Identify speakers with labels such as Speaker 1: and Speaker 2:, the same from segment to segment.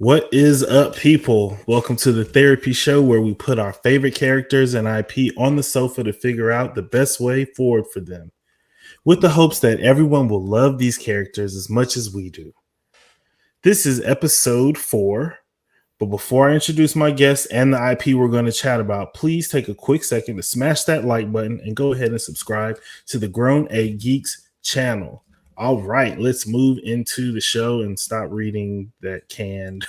Speaker 1: What is up, people? Welcome to the Ther-I-P show where we put our favorite characters and IP on the sofa to figure out the best way forward for them, with the hopes that everyone will love these characters as much as we do. This is episode 4, but before I introduce my guests and the IP we're going to chat about, please take a quick second to smash that like button and go ahead and subscribe to the Grown A Geeks channel. All right, let's move into the show and stop reading that canned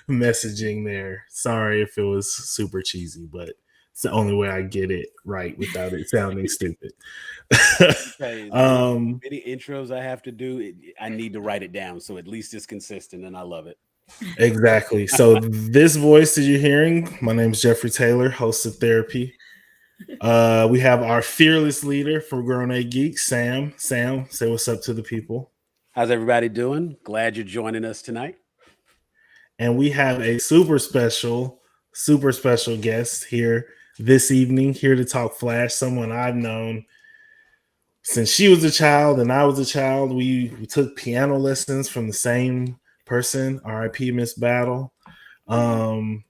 Speaker 1: messaging there. Sorry if it was super cheesy, but it's the only way I get it right without it sounding stupid.
Speaker 2: Many intros I have to do, I need to write it down, so at least it's consistent, and I love it.
Speaker 1: Exactly. So this voice that you're hearing, my name is Jeffrey Taylor, host of Ther-I-P. We have our fearless leader for Grown A Geeks, Sam. Sam, say what's up to the people.
Speaker 2: How's everybody doing? Glad you're joining us tonight.
Speaker 1: And we have a super special guest here this evening, here to talk Flash, someone I've known since she was a child and I was a child. We took piano lessons from the same person, R.I.P. Miss Battle. And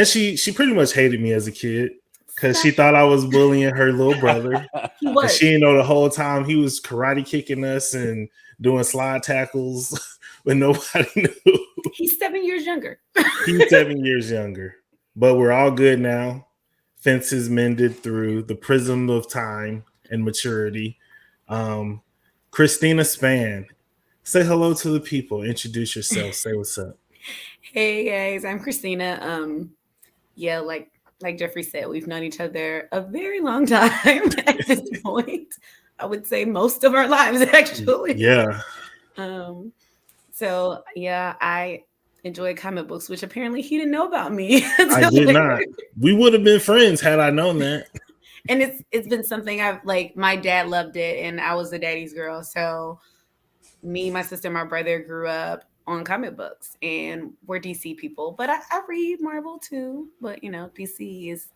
Speaker 1: she pretty much hated me as a kid because she thought I was bullying her little brother. And she didn't know the whole time he was karate kicking us and doing slide tackles when nobody knew.
Speaker 3: He's 7 years younger.
Speaker 1: He's 7 years younger. But we're all good now. Fences mended through the prism of time and maturity. Christina Spann, say hello to the people. Introduce yourself. Say what's up.
Speaker 3: Hey guys, I'm Christina. Like Jeffrey said, we've known each other a very long time at this point. I would say most of our lives, actually.
Speaker 1: Yeah.
Speaker 3: I enjoy comic books, which apparently he didn't know about me.
Speaker 1: I did not. We would have been friends had I known that.
Speaker 3: And it's been something I've my dad loved it, and I was the daddy's girl. So me, my sister, my brother grew up on comic books, and we're DC people. But I read Marvel too. But DC is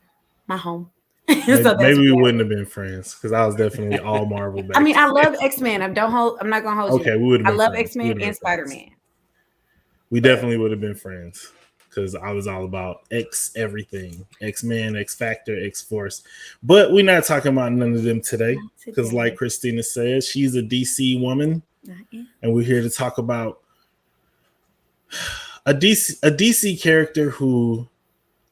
Speaker 3: my home.
Speaker 1: Maybe we wouldn't have been friends because I was definitely all Marvel back.
Speaker 3: I mean, I love X-Men. I'm not gonna hold you.
Speaker 1: Okay, we would have been
Speaker 3: I love
Speaker 1: friends.
Speaker 3: X-Men and Spider-Man.
Speaker 1: We definitely would have been friends because I was all about everything. X-Men, X-Factor, X-Force. But we're not talking about none of them today because like Christina said, she's a DC woman. And we're here to talk about a DC character who,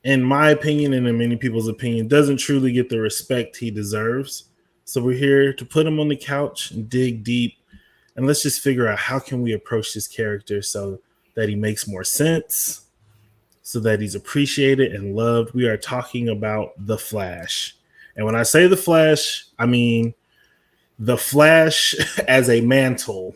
Speaker 1: in my opinion and in many people's opinion, doesn't truly get the respect he deserves. So we're here to put him on the couch and dig deep, and let's just figure out how can we approach this character so that he makes more sense, so that he's appreciated and loved. We are talking about the Flash. And when I say the Flash, I mean the Flash as a mantle.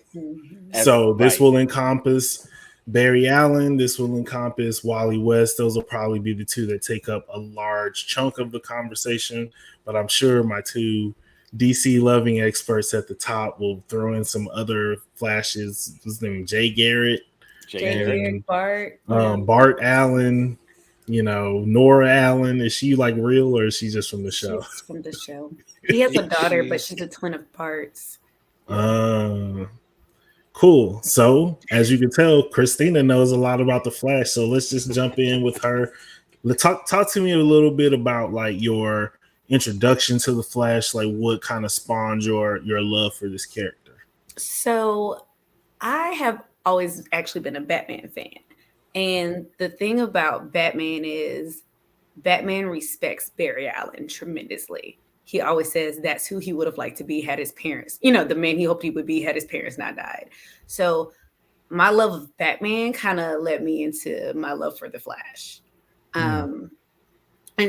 Speaker 1: So this will encompass Barry Allen. This will encompass Wally West. Those will probably be the two that take up a large chunk of the conversation. But I'm sure my two DC loving experts at the top will throw in some other Flashes. His name Jay Garrett.
Speaker 3: Bart.
Speaker 1: Bart Allen. Nora Allen. Is she like real or is she just from the show?
Speaker 3: She's from the show. He has a daughter, but she's a twin of parts.
Speaker 1: Cool. So, as you can tell, Christina knows a lot about the Flash. So let's just jump in with her. Talk to me a little bit about like your introduction to the Flash. Like, what kind of spawned your love for this character?
Speaker 3: So, I have always actually been a Batman fan, and the thing about Batman is Batman respects Barry Allen tremendously. He always says that's who he would have liked to be had his parents, the man he hoped he would be had his parents not died. So my love of Batman kind of led me into my love for the Flash. And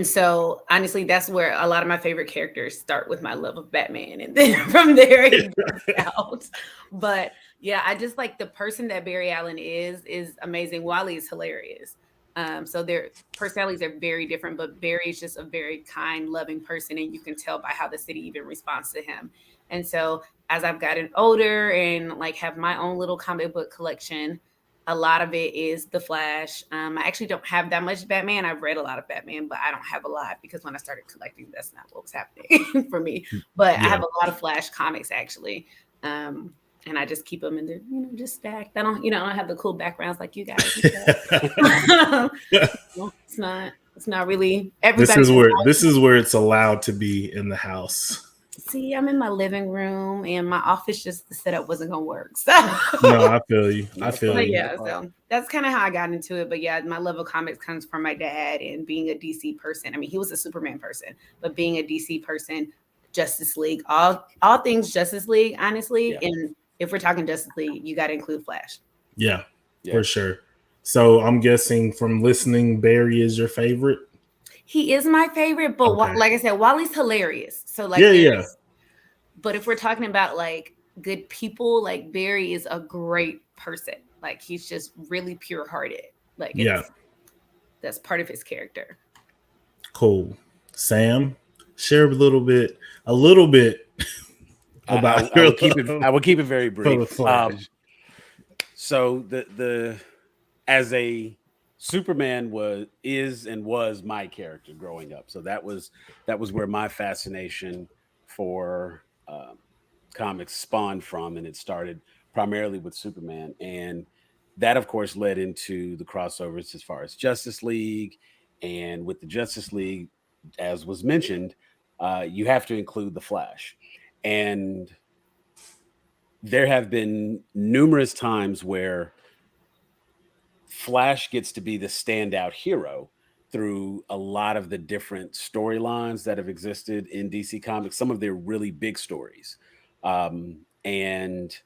Speaker 3: so honestly, that's where a lot of my favorite characters start, with my love of Batman. And then from there it goes out. But yeah, I just like the person that Barry Allen is amazing. Wally is hilarious. So their personalities are very different, but Barry is just a very kind, loving person, and you can tell by how the city even responds to him. And so as I've gotten older and have my own little comic book collection, a lot of it is the Flash. I actually don't have that much Batman. I've read a lot of Batman, but I don't have a lot because when I started collecting, that's not what was happening for me. But yeah. I have a lot of Flash comics actually. and I just keep them in the, just stacked. I don't have the cool backgrounds like you guys. It's not really everybody.
Speaker 1: This is where it's allowed to be in the house.
Speaker 3: See, I'm in my living room, and my office, just the setup wasn't gonna work. So
Speaker 1: no, I feel you.
Speaker 3: Yeah, so that's kind of how I got into it. But yeah, my love of comics comes from my dad, and being a DC person. I mean, he was a Superman person, but being a DC person, Justice League, all things Justice League, honestly. Yeah. And if we're talking Justice League, you got to include Flash.
Speaker 1: Yeah, for sure. So I'm guessing from listening, Barry is your favorite.
Speaker 3: He is my favorite, but like I said, Wally's hilarious. So like, But if we're talking about like good people, like Barry is a great person. Like he's just really pure hearted. Like that's part of his character.
Speaker 1: Cool. Sam, share a little bit about
Speaker 2: I will keep it very brief. So the as a Superman was my character growing up. So that was where my fascination for comics spawned from, and it started primarily with Superman, and that of course led into the crossovers as far as Justice League. And with the Justice League, as was mentioned, you have to include the Flash. And there have been numerous times where Flash gets to be the standout hero through a lot of the different storylines that have existed in DC Comics, some of their really big stories. And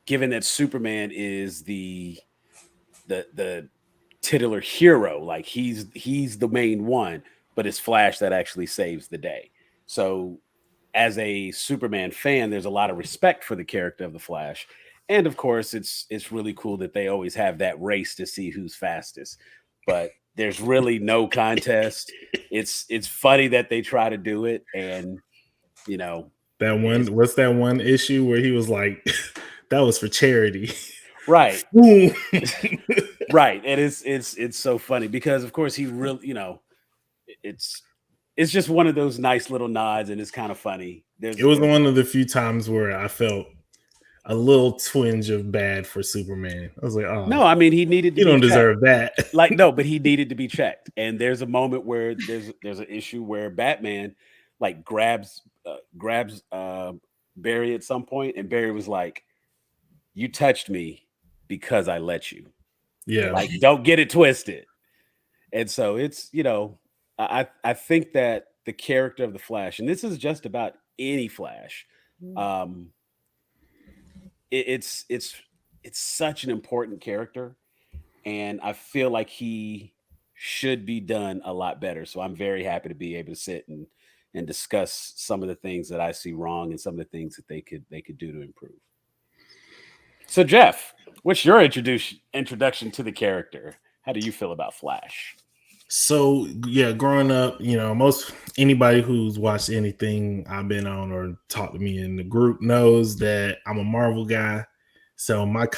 Speaker 2: given that Superman is the titular hero, like he's the main one, but it's Flash that actually saves the day. So as a Superman fan, there's a lot of respect for the character of the Flash. And of course, it's really cool that they always have that race to see who's fastest. But there's really no contest. It's funny that they try to do it, and
Speaker 1: that one. What's that one issue where he was like, "That was for charity."
Speaker 2: Right. Right. And it's so funny because of course he really, it's just one of those nice little nods, and it's kind of funny.
Speaker 1: It was one of the few times where I felt a little twinge of bad for Superman. I was like, oh
Speaker 2: no, I mean he needed to
Speaker 1: you don't deserve that.
Speaker 2: Like, no, but he needed to be checked. And there's a moment where there's an issue where Batman like grabs Barry at some point, and Barry was like, "You touched me because I let you."
Speaker 1: Yeah.
Speaker 2: Like, don't get it twisted. And so it's, I think that the character of the Flash, and this is just about any Flash, it's such an important character, and I feel like he should be done a lot better. So I'm very happy to be able to sit and discuss some of the things that I see wrong and some of the things that they could do to improve. So Jeff, what's your introduction to the character? How do you feel about Flash?
Speaker 1: So yeah, growing up, most anybody who's watched anything I've been on or talked to me in the group knows that I'm a Marvel guy. So my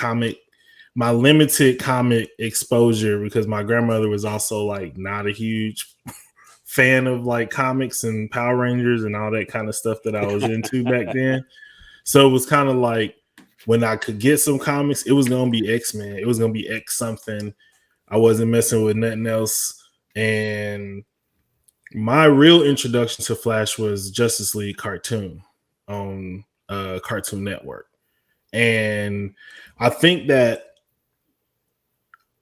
Speaker 1: limited comic exposure, because my grandmother was also like not a huge fan of like comics and Power Rangers and all that kind of stuff that I was into back then. So it was kind of like when I could get some comics, it was gonna be X-Men. It was gonna be X something. I wasn't messing with nothing else. And my real introduction to Flash was Justice League cartoon on Cartoon Network. And I think that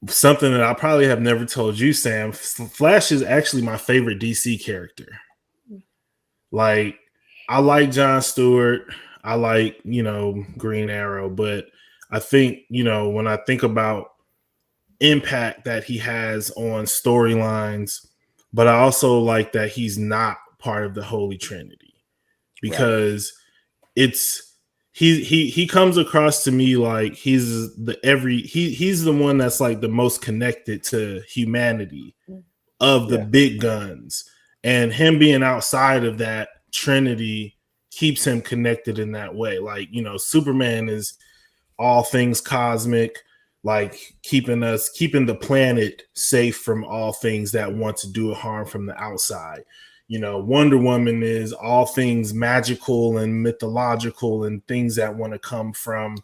Speaker 1: something that I probably have never told you, Sam, Flash is actually my favorite DC character. Like, I like Jon Stewart. I like, Green Arrow. But I think, when I think about impact that he has on storylines, but I also like that he's not part of the Holy Trinity, because he comes across to me like he's the one that's like the most connected to humanity of the big guns, and him being outside of that Trinity keeps him connected in that way. Like, Superman is all things cosmic, like keeping the planet safe from all things that want to do harm from the outside. Wonder Woman is all things magical and mythological and things that want to come from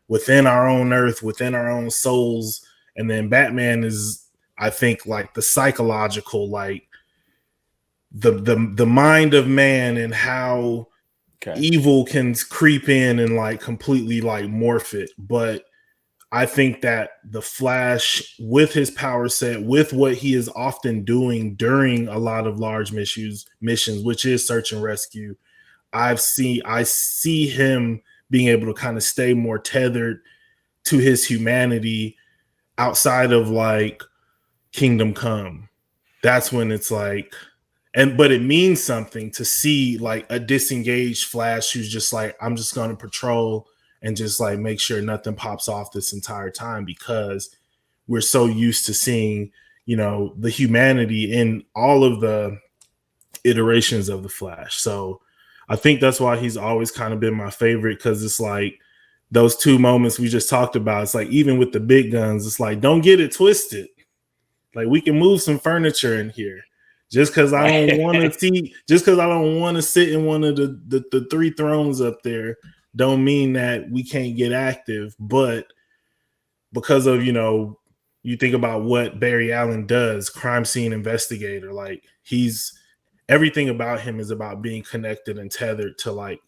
Speaker 1: within our own earth, within our own souls. And then Batman is, I think, like the psychological, like the mind of man and how evil can creep in and like completely like morph it. But I think that the Flash, with his power set, with what he is often doing during a lot of large missions, which is search and rescue, I see him being able to kind of stay more tethered to his humanity outside of like Kingdom Come. That's when it's like, but it means something to see like a disengaged Flash who's just like, I'm just going to patrol and just like make sure nothing pops off this entire time, because we're so used to seeing, the humanity in all of the iterations of the Flash. So I think that's why he's always kind of been my favorite, because it's like those two moments we just talked about. It's like, even with the big guns, it's like, don't get it twisted. Like, we can move some furniture in here. Just because I don't want to sit in one of the three thrones up there, don't mean that we can't get active. But because of, you think about what Barry Allen does, crime scene investigator, like everything about him is about being connected and tethered to like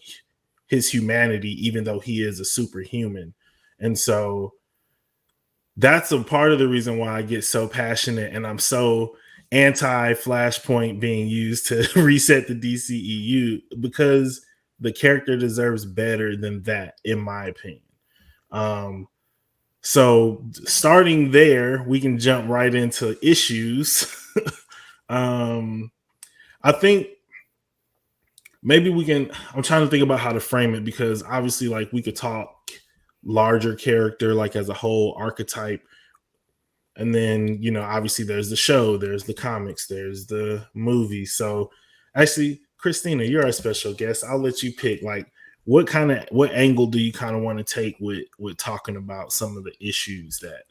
Speaker 1: his humanity, even though he is a superhuman. And so that's a part of the reason why I get so passionate and I'm so anti-Flashpoint being used to reset the DCEU, because the character deserves better than that, in my opinion. So starting there, we can jump right into issues. I think maybe I'm trying to think about how to frame it, because obviously like we could talk larger character, like as a whole archetype. And then, obviously there's the show, there's the comics, there's the movie. So actually, Christina, you're our special guest. I'll let you pick, like, what angle do you kind of want to take with talking about some of the issues that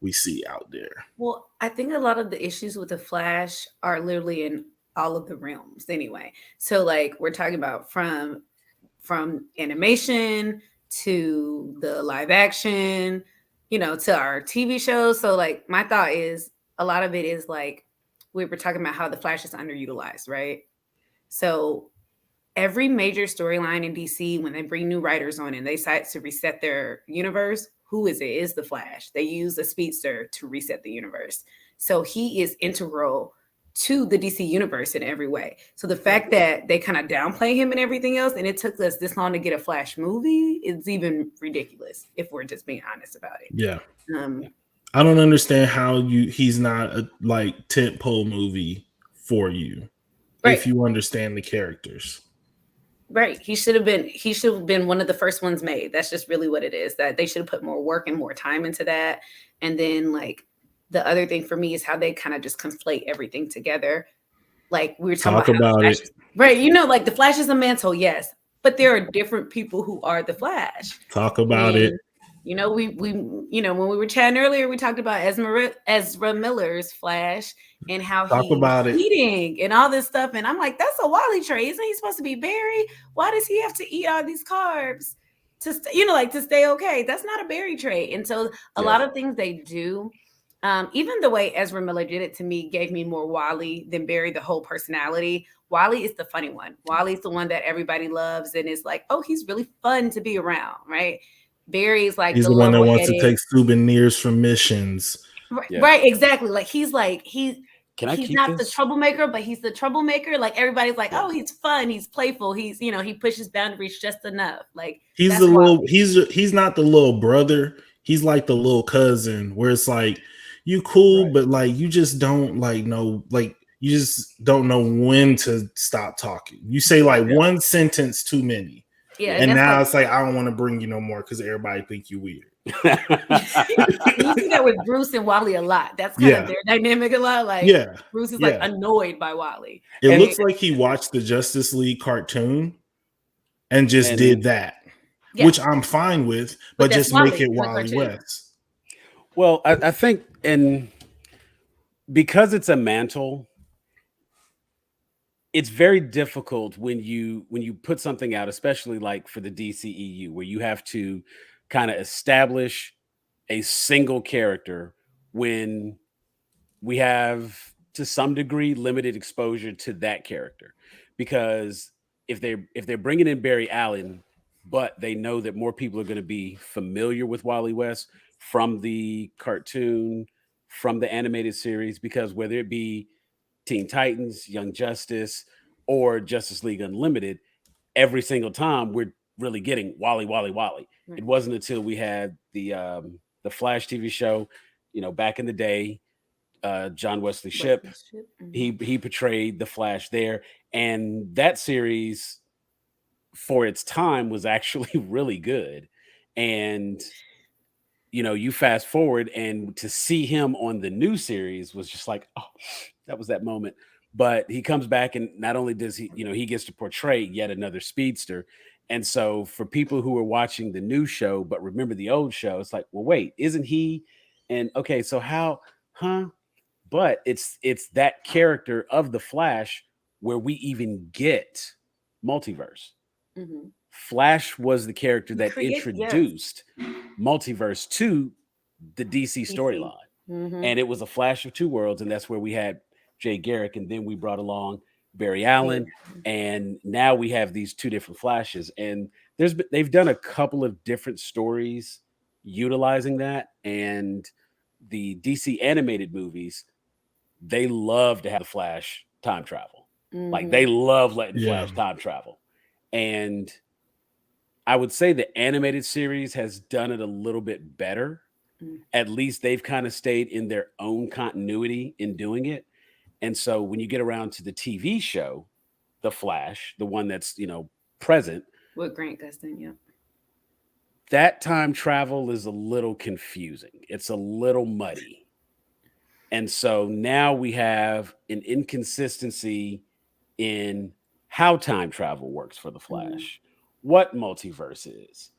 Speaker 1: we see out there?
Speaker 3: Well, I think a lot of the issues with the Flash are literally in all of the realms anyway. So like we're talking about from animation to the live action, to our TV shows. So like my thought is a lot of it is like we were talking about how the Flash is underutilized, right? So every major storyline in DC, when they bring new writers on and they decide to reset their universe, who is it? It's the Flash. They use a speedster to reset the universe. So he is integral to the DC universe in every way. So the fact that they kind of downplay him and everything else, and it took us this long to get a Flash movie, is even ridiculous if we're just being honest about it.
Speaker 1: Yeah. I don't understand how he's not a like tentpole movie for you, right, if you understand the characters.
Speaker 3: Right. He should have been one of the first ones made. That's just really what it is. That they should have put more work and more time into that. And then like the other thing for me is how they kind of just conflate everything together. Like we were talking about it. Right. Like the Flash is a mantle, yes. But there are different people who are the Flash.
Speaker 1: Talk about it.
Speaker 3: We when we were chatting earlier, we talked about Ezra Miller's Flash and how he's eating and all this stuff. And I'm like, that's a Wally trait. Isn't he supposed to be Barry? Why does he have to eat all these carbs to stay okay? That's not a Barry trait. And so a lot of things they do, even the way Ezra Miller did it, to me gave me more Wally than Barry, the whole personality. Wally is the funny one. Wally's the one that everybody loves and is like, oh, he's really fun to be around, right? Barry's like
Speaker 1: he's the one that wants to take souvenirs from missions.
Speaker 3: Right, exactly. Like he's not the troublemaker, but he's the troublemaker. Like everybody's like, oh, he's fun, he's playful, he's he pushes boundaries just enough. Like
Speaker 1: he's he's not the little brother. He's like the little cousin where it's like you cool, right, but like you just don't you just don't know when to stop talking. You say like one sentence too many. Yeah, and now it's like I don't want to bring you no more because everybody think you weird.
Speaker 3: You see that with Bruce and Wally a lot. That's kind of their dynamic a lot. Like Bruce is like annoyed by Wally.
Speaker 1: It looks like he watched the Justice League cartoon and did that, which I'm fine with, but just make it Wally West.
Speaker 2: Well, I think because it's a mantle, it's very difficult when you put something out, especially like for the DCEU, where you have to kind of establish a single character when we have to some degree limited exposure to that character. Because if they're bringing in Barry Allen, but they know that more people are going to be familiar with Wally West from the cartoon, from the animated series, because whether it be Teen Titans, Young Justice, or Justice League Unlimited, every single time we're really getting Wally, Wally, Wally.
Speaker 3: Right.
Speaker 2: It wasn't until we had the Flash TV show, back in the day, John Wesley Shipp. He portrayed the Flash there, and that series for its time was actually really good. And you fast forward, and to see him on the new series was just like, oh, that was that moment. But he comes back, and not only does he gets to portray yet another speedster. And so for people who are watching the new show but remember the old show, it's like, well, wait, isn't he? And okay, so how, huh? But it's that character of the Flash where we even get multiverse.
Speaker 3: Mm-hmm.
Speaker 2: Flash was the character that introduced multiverse to the DC storyline.
Speaker 3: Mm-hmm.
Speaker 2: And it was a Flash of two worlds, and that's where we had Jay Garrick, and then we brought along Barry Allen, and now we have these two different Flashes. And they've done a couple of different stories utilizing that, and the DC animated movies, they love to have the Flash time travel.
Speaker 3: Mm-hmm.
Speaker 2: Like they love letting Flash time travel. And I would say the animated series has done it a little bit better. At least they've kind of stayed in their own continuity in doing it. And so when you get around to the TV show, The Flash, the one that's, present.
Speaker 3: With Grant Gustin, yeah.
Speaker 2: That time travel is a little confusing. It's a little muddy. And so now we have an inconsistency in how time travel works for the Flash. What multiverse is.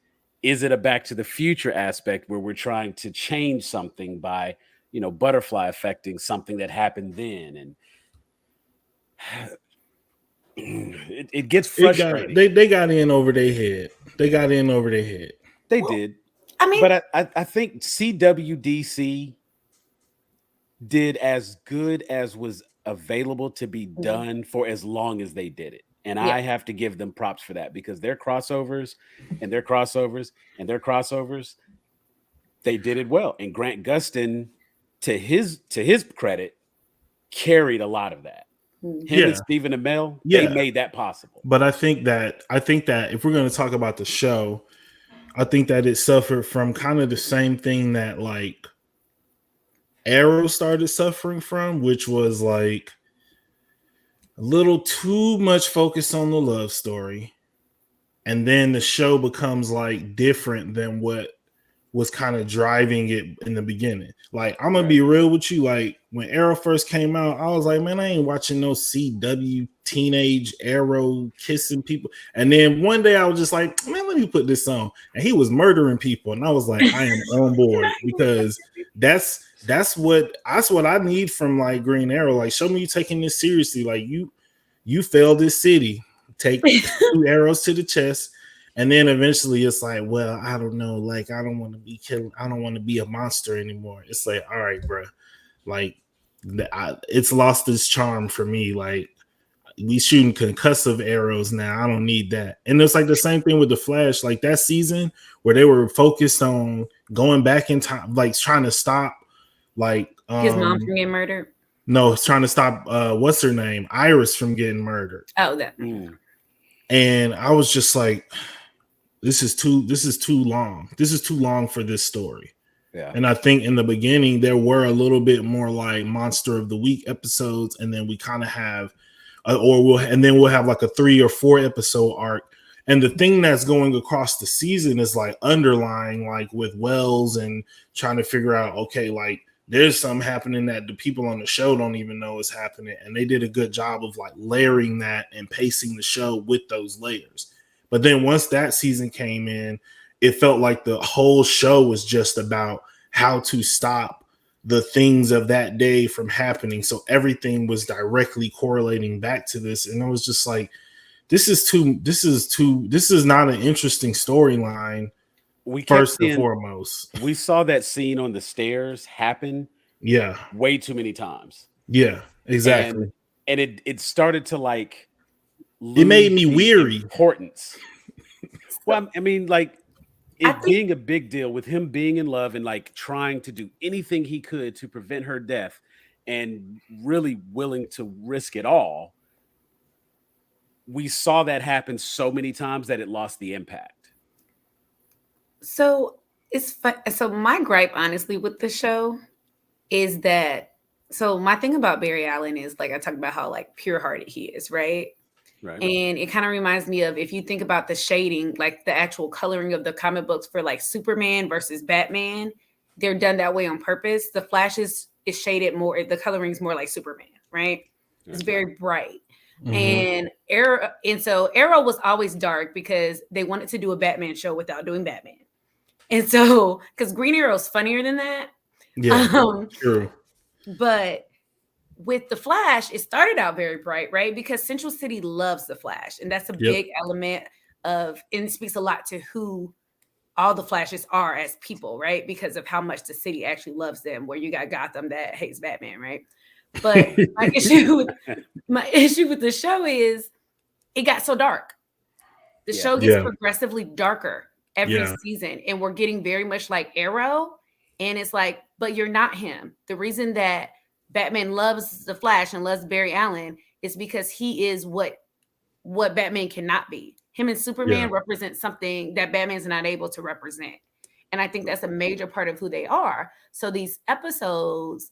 Speaker 2: Is it a Back to the Future aspect where we're trying to change something by, butterfly affecting something that happened then? And it gets frustrating.
Speaker 1: They got in over their head. They
Speaker 2: did.
Speaker 3: I mean,
Speaker 2: but I think CWDC did as good as was available to be done for as long as they did it. And I have to give them props for that, because their crossovers and their crossovers and their crossovers, they did it well. And Grant Gustin, to his credit, carried a lot of that. Him and Stephen Amell, they made that possible.
Speaker 1: But I think that if we're going to talk about the show, I think that it suffered from kind of the same thing that like Arrow started suffering from, which was like a little too much focus on the love story. And then the show becomes like different than what was kind of driving it in the beginning. Like, I'm going to be real with you. Like, when Arrow first came out, I was like, man, I ain't watching no CW teenage Arrow kissing people. And then one day I was just like, man, let me put this on. And he was murdering people. And I was like, I am on board, because that's what I need from like Green Arrow. Like, show me you taking this seriously. Like, you failed this city. Take 2 arrows to the chest. And then eventually it's like, well, I don't know. Like, I don't want to be killing. I don't want to be a monster anymore. It's like, all right, bro. Like, it's lost its charm for me. Like, we shooting concussive arrows now. I don't need that. And it's like the same thing with the Flash. Like, that season where they were focused on going back in time, like trying to stop, like
Speaker 3: his mom from getting murdered.
Speaker 1: No, it's trying to stop what's her name, Iris, from getting murdered.
Speaker 3: Oh, that.
Speaker 1: And I was just like, this is too long. This is too long for this story.
Speaker 2: Yeah.
Speaker 1: And I think in the beginning there were a little bit more like Monster of the Week episodes, and then we kind of have we'll have like a 3 or 4 episode arc. And the thing that's going across the season is like underlying, like with Wells, and trying to figure out, okay, like there's something happening that the people on the show don't even know is happening. And they did a good job of like layering that and pacing the show with those layers. But then once that season came in, it felt like the whole show was just about how to stop the things of that day from happening. So everything was directly correlating back to this. And I was just like, this is not an interesting storyline.
Speaker 2: We kept
Speaker 1: First and
Speaker 2: seeing,
Speaker 1: foremost.
Speaker 2: we saw that scene on the stairs happen
Speaker 1: Yeah.
Speaker 2: way too many times.
Speaker 1: Yeah, exactly.
Speaker 2: And it started to like
Speaker 1: It made me
Speaker 2: lose the
Speaker 1: weary.
Speaker 2: importance. Well, I mean, like
Speaker 3: I
Speaker 2: it
Speaker 3: think
Speaker 2: being a big deal with him being in love and like trying to do anything he could to prevent her death and really willing to risk it all. We saw that happen so many times that it lost the impact.
Speaker 3: so. It's fun. So my gripe, honestly, with the show is that. So my thing about Barry Allen is like I talked about how like pure-hearted he is, right?
Speaker 2: Right.
Speaker 3: And it kind of reminds me of if you think about the shading, like the actual coloring of the comic books for like Superman versus Batman, they're done that way on purpose. The Flash is shaded more, the coloring's more like Superman, right? It's very bright. And so Arrow was always dark because they wanted to do a Batman show without doing Batman. And so, because Green Arrow's funnier than that.
Speaker 1: Yeah, true.
Speaker 3: But with the Flash, it started out very bright, right? Because Central City loves the Flash. And that's a big element of, and it speaks a lot to who all the Flashes are as people, right? Because of how much the city actually loves them, where you got Gotham that hates Batman, right? But my issue with the show is it got so dark. The show gets progressively darker every season, and we're getting very much like Arrow. And it's like, but you're not him. The reason that Batman loves the Flash and loves Barry Allen is because he is what Batman cannot be. Him and Superman represent something that Batman's not able to represent. And I think that's a major part of who they are. So these episodes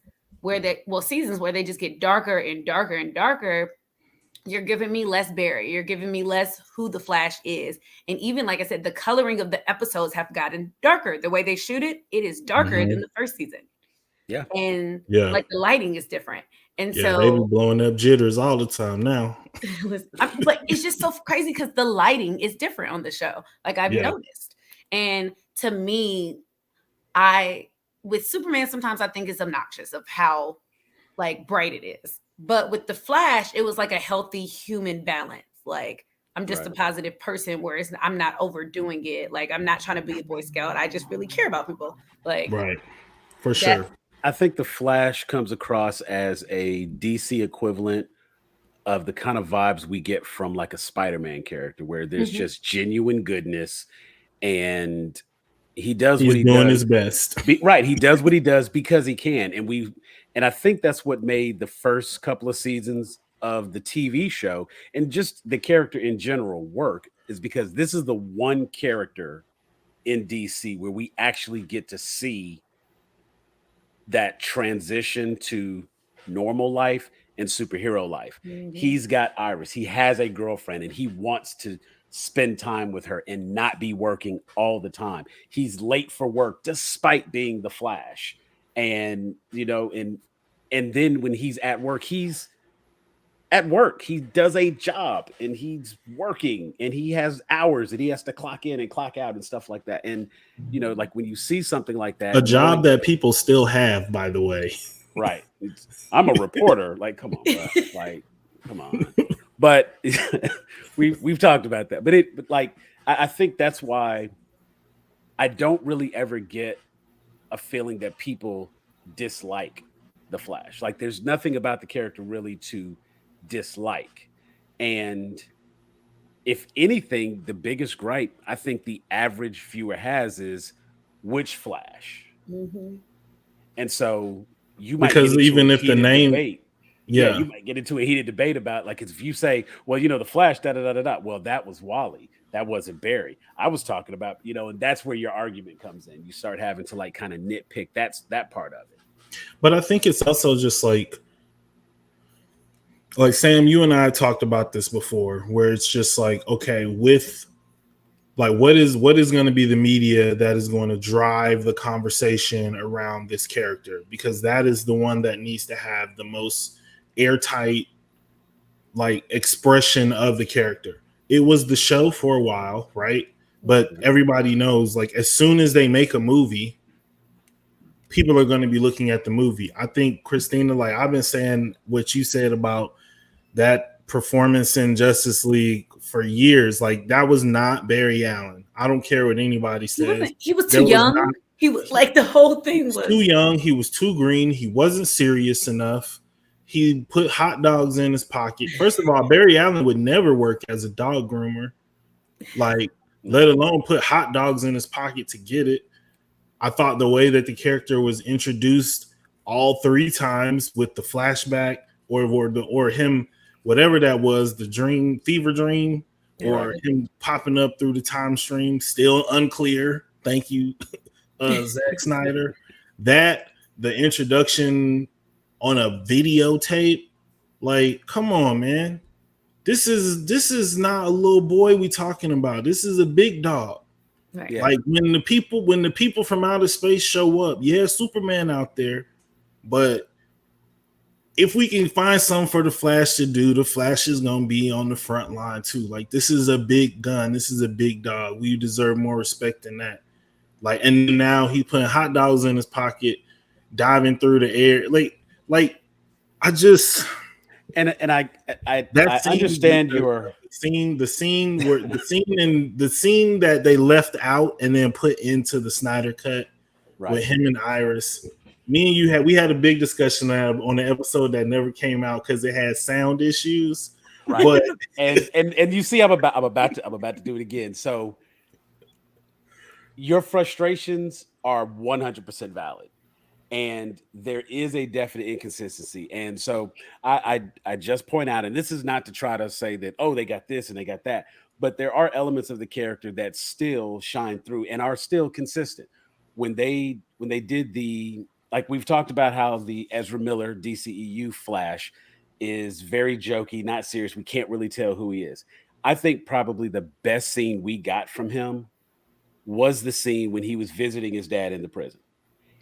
Speaker 3: seasons where they just get darker and darker and darker, you're giving me less Barry. You're giving me less who the Flash is. And even, like I said, the coloring of the episodes have gotten darker. The way they shoot it, it is darker than the first season.
Speaker 2: Yeah.
Speaker 3: And like the lighting is different. And so
Speaker 1: they be blowing up jitters all the time now.
Speaker 3: But it's just so crazy because the lighting is different on the show. Like I've noticed. And to me, with Superman, sometimes I think it's obnoxious of how like bright it is. But with the Flash, it was like a healthy human balance. Like I'm just a positive person, whereas I'm not overdoing it. Like I'm not trying to be a Boy Scout. I just really care about people. Like
Speaker 1: for sure.
Speaker 2: I think the Flash comes across as a DC equivalent of the kind of vibes we get from like a Spider-Man character, where there's just genuine goodness, and he does what he does. He's doing
Speaker 1: his best.
Speaker 2: He does what he does because he can. And I think that's what made the first couple of seasons of the TV show and just the character in general work, is because this is the one character in DC where we actually get to see that transition to normal life and superhero life. He's got Iris. He has a girlfriend and he wants to spend time with her and not be working all the time. He's late for work despite being the Flash. And, and then when he's at work, he does a job and he's working and he has hours that he has to clock in and clock out and stuff like that. And, like when you see something like that,
Speaker 1: a job that people still have, by the way.
Speaker 2: Right. I'm a reporter. Like, come on, bro. Like, come on. But we've talked about that. But I think that's why I don't really ever get a feeling that people dislike the Flash. Like, there's nothing about the character really to dislike. And if anything, the biggest gripe I think the average viewer has is which Flash. And so you might,
Speaker 1: because even if the name
Speaker 2: debate, you might get into a heated debate about, like, if you say, well, the Flash, well, that was Wally, that wasn't Barry. I was talking about, and that's where your argument comes in. You start having to like kind of nitpick that part of it.
Speaker 1: But I think it's also just like Sam, you and I talked about this before, where it's just like, okay, with like what is going to be the media that is going to drive the conversation around this character, because that is the one that needs to have the most airtight like expression of the character. It was the show for a while, right? But everybody knows, like, as soon as they make a movie, people are going to be looking at the movie. I think Christina, like I've been saying what you said about that performance in Justice League for years, like that was not Barry Allen. I don't care what anybody says.
Speaker 3: He was too
Speaker 1: There was
Speaker 3: young.
Speaker 1: not,
Speaker 3: He was like the whole
Speaker 1: he
Speaker 3: thing
Speaker 1: was too
Speaker 3: was
Speaker 1: young. He was too green. He wasn't serious enough. He put hot dogs in his pocket. First of all, Barry Allen would never work as a dog groomer, like let alone put hot dogs in his pocket to get it. I thought the way that the character was introduced all three times with the flashback or him, whatever that was, the dream, fever dream, or him popping up through the time stream, still unclear. Thank you, Zack Snyder. That the introduction on a videotape, like, come on, man. This is not a little boy we talking about. This is a big dog.
Speaker 3: right.
Speaker 2: Yeah.
Speaker 1: Like when the people from outer space show up, yeah, Superman out there, but if we can find something for the Flash to do, the Flash is gonna be on the front line too. Like this is a big gun, this is a big dog. We deserve more respect than that. Like, and now he putting hot dogs in his pocket, diving through the air. Like I just
Speaker 2: and I
Speaker 1: that scene,
Speaker 2: understand your
Speaker 1: the scene that they left out and then put into the Snyder cut with him and Iris. Me and you had a big discussion on the episode that never came out because it had sound issues.
Speaker 2: right.
Speaker 1: But
Speaker 2: and you see, I'm about to do it again. So your frustrations are 100% valid. And there is a definite inconsistency. And so I just point out, and this is not to try to say that, oh, they got this and they got that, but there are elements of the character that still shine through and are still consistent. When they did like we've talked about how the Ezra Miller DCEU Flash is very jokey, not serious. We can't really tell who he is. I think probably the best scene we got from him was the scene when he was visiting his dad in the prison.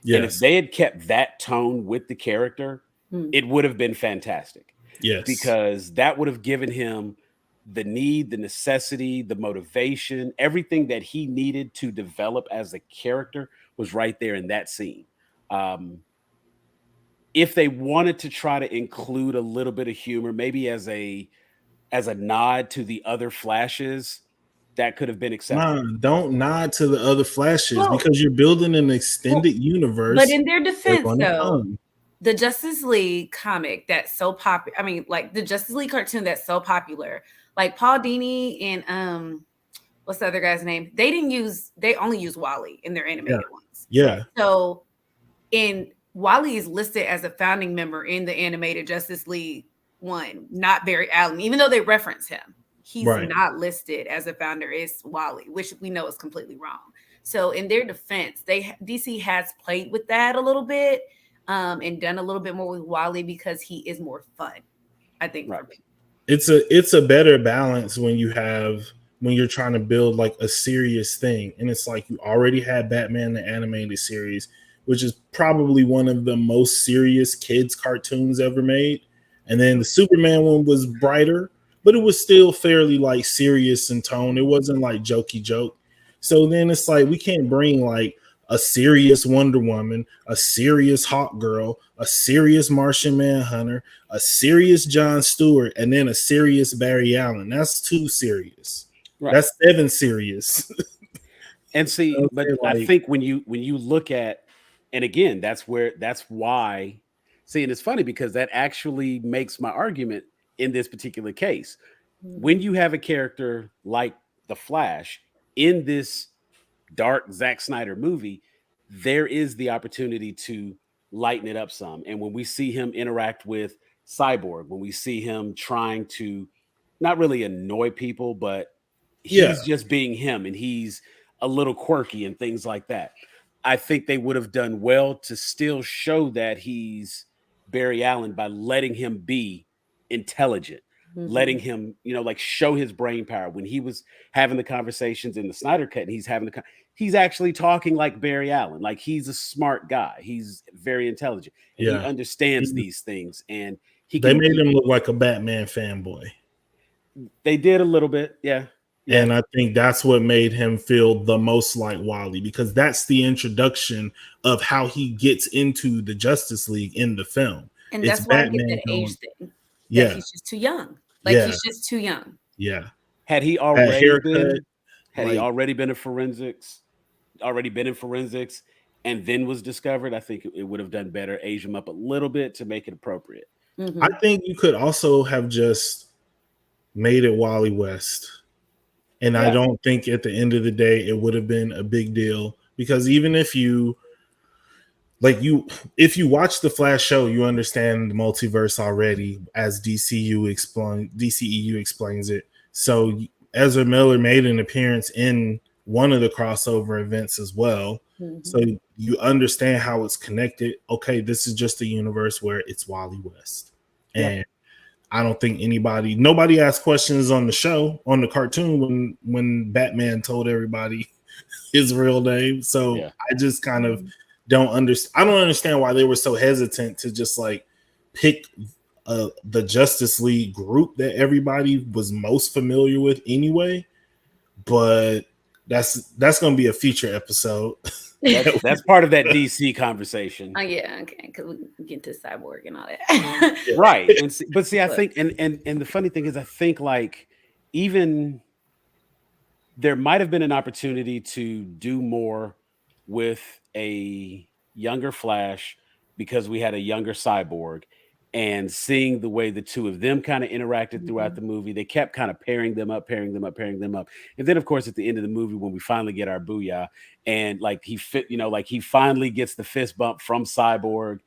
Speaker 2: Yes. And if they had kept that tone with the character, it would have been fantastic.
Speaker 1: Yes.
Speaker 2: Because that would have given him the need, the necessity, the motivation, everything that he needed to develop as a character was right there in that scene. If they wanted to try to include a little bit of humor, maybe as a nod to the other Flashes, that could have been acceptable.
Speaker 1: Nah, don't nod to the other Flashes because you're building an extended universe.
Speaker 3: But in their defense, though, the Justice League comic that's so popular, I mean, like the Justice League cartoon that's so popular, like Paul Dini and what's the other guy's name? They only use Wally in their animated ones.
Speaker 1: Yeah.
Speaker 3: So Wally is listed as a founding member in the animated Justice League one, not Barry Allen, even though they reference him. He's not listed as a founder. It's Wally, which we know is completely wrong. So in their defense, DC has played with that a little bit and done a little bit more with Wally because he is more fun, I think.
Speaker 2: Right.
Speaker 1: It's a better balance when you're trying to build like a serious thing. And it's like you already had Batman the animated series, which is probably one of the most serious kids cartoons ever made. And then the Superman one was brighter, but it was still fairly like serious in tone. It wasn't like jokey joke. So then it's like we can't bring like a serious Wonder Woman, a serious Hawk Girl, a serious Martian Manhunter, a serious Jon Stewart, and then a serious Barry Allen. That's too serious. Right. That's 7 serious.
Speaker 2: And see, but like, I think when you look at, and again, that's why. See, and it's funny because that actually makes my argument in this particular case. When you have a character like the Flash in this dark Zack Snyder movie, there is the opportunity to lighten it up some. And when we see him interact with Cyborg, when we see him trying to not really annoy people, but he's just being him and he's a little quirky and things like that, I think they would have done well to still show that he's Barry Allen by letting him be intelligent, letting him, like show his brain power. When he was having the conversations in the Snyder Cut, and he's actually talking like Barry Allen, like he's a smart guy. He's very intelligent. And he understands these things, and
Speaker 1: they made him look like a Batman fanboy.
Speaker 2: They did a little bit, yeah. Yeah.
Speaker 1: And I think that's what made him feel the most like Wally, because that's the introduction of how he gets into the Justice League in the film.
Speaker 3: And
Speaker 1: It's
Speaker 3: that's why I get
Speaker 1: Batman
Speaker 3: that age
Speaker 1: going,
Speaker 3: thing. That
Speaker 1: yeah,
Speaker 3: he's just too young. Like
Speaker 1: yeah,
Speaker 3: he's just too young.
Speaker 1: yeah.
Speaker 2: Had he
Speaker 1: That
Speaker 2: already
Speaker 1: haircut,
Speaker 2: been, had he
Speaker 1: like,
Speaker 2: already been in forensics, and then was discovered, I think it would have done better, age him up a little bit to make it appropriate.
Speaker 1: I think you could also have just made it Wally West. And I
Speaker 2: Yeah.
Speaker 1: don't think at the end of the day it would have been a big deal, because even if you if you watch the Flash show, you understand the multiverse already, as DCEU explains it. So Ezra Miller made an appearance in one of the crossover events as well. So you understand how it's connected. Okay, this is just a universe where it's Wally West.
Speaker 2: Yeah.
Speaker 1: And I don't think nobody asked questions on the show, on the cartoon, when Batman told everybody his real name. So
Speaker 2: Yeah.
Speaker 1: I just kind of don't understand. I don't understand why they were so hesitant to just like pick the Justice League group that everybody was most familiar with anyway. But that's going to be a future episode.
Speaker 2: That's part of that DC conversation.
Speaker 3: Oh yeah, okay, because we get to Cyborg and all that.
Speaker 2: Right. But see, I think, and the funny thing is, I think like even there might have been an opportunity to do more with a younger Flash, because we had a younger Cyborg, and seeing the way the two of them kind of interacted throughout the movie, they kept kind of pairing them up. And then, of course, at the end of the movie, when we finally get our booyah, and like he finally gets the fist bump from Cyborg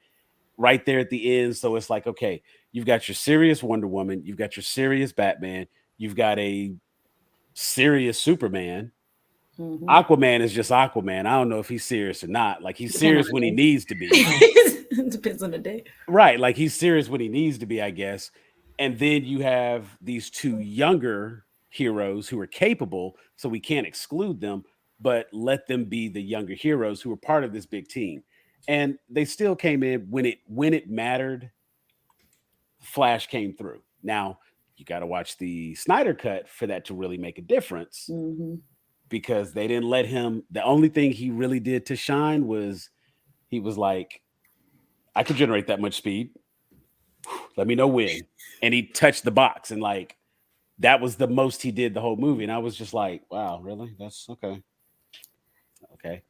Speaker 2: right there at the end. So it's like, okay, you've got your serious Wonder Woman, you've got your serious Batman, you've got a serious Superman. Aquaman is just Aquaman. I don't know if he's serious or not. Like he's serious when he needs to be.
Speaker 3: Depends on the day.
Speaker 2: Right. Like he's serious when he needs to be, I guess. And then you have these two younger heroes who are capable, so we can't exclude them, but let them be the younger heroes who are part of this big team. And they still came in when it mattered. Flash came through. Now you got to watch the Snyder cut for that to really make a difference, because they didn't let him. The only thing he really did to shine was he was like, I could generate that much speed. Let me know when. And he touched the box, and like that was the most he did the whole movie. And I was just like, wow, really? That's okay. Okay.